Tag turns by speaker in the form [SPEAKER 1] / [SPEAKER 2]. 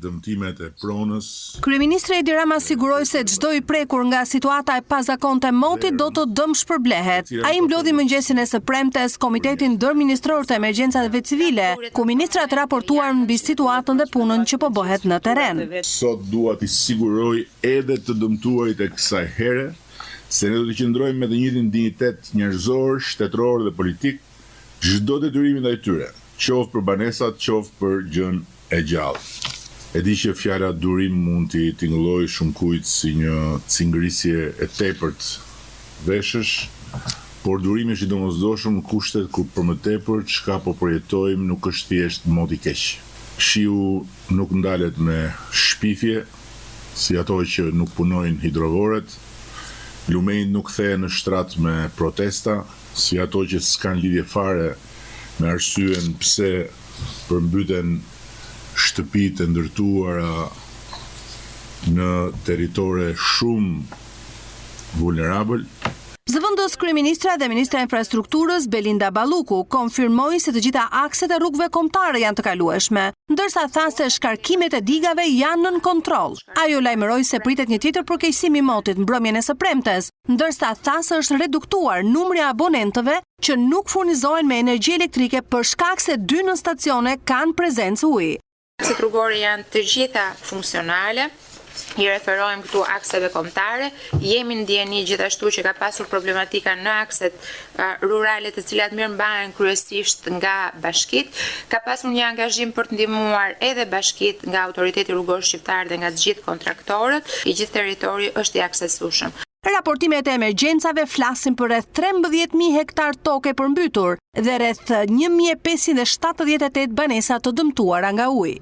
[SPEAKER 1] dëmtimet e pronës.
[SPEAKER 2] Kryeministri Edi Rama siguroi se çdo i prekur nga situata e pazakonte motit do të dëmshpërblehet. Ai mblodhi mëngjesin e së premtes Komitetin Ndërministror të Emergjencave Civile, ku ministrat raportuan mbi situatën dhe punën që po bëhet në terren.
[SPEAKER 1] Sot dua t'i siguroj edhe të dëmtuarit e kësaj here se ne do të qëndrojmë me të njëjtin dinjitet njerëzor, shtetëror dhe politik çdo detyrim ndaj tyre, qoftë për banesat, qoftë për gjën e gjallë. E di që fjala durim mund t'i tingëllojë shumë kujt si një cingërisje e tepërt veshësh, por durimi është i domosdoshëm në kushtet kur për më tepër çka po përjetojmë nuk është thjesht mod i keq. Shiu nuk ndalet me shpifje, si ato që nuk punojnë hidrovorët. Lumejt nuk kthehen në shtrat me protesta, si ato që s'kan lidhje fare me arsyen pse përmbyten shtëpitë e ndërtuara në territore shumë vulnerabël.
[SPEAKER 2] Zëvendës kryeministra dhe ministra e infrastrukturës Belinda Balluku konfirmoi se të gjitha akset e rrugëve kombëtare janë të kalueshme, ndërsa tha se shkarkimet e digave janë nën kontroll. Ajo lajmëroi se pritet një tjetër përkeqësim i motit mbrëmjen e së premtes, ndërsa tha se është reduktuar numri i abonentëve që nuk furnizohen me energji elektrike për shkak se 2 në stacione kanë prezencë uji.
[SPEAKER 3] Akset rrugore janë të gjitha funksionale. I referojmë këtu akseve kombëtare, jemi në dieni gjithashtu që ka pasur problematika në akset rurale të cilat mirëmbahen kryesisht nga bashkitë, ka pasur një angazhim për të ndihmuar edhe bashkitë nga autoriteti rrugor shqiptar dhe nga të gjithë kontraktorët, i gjithë territori është i aksesueshëm.
[SPEAKER 2] Raportimet e emergjencave flasin për rreth 13.000 hektar tokë e përmbytur dhe rreth 1.578 banesa të dëmtuara nga uji.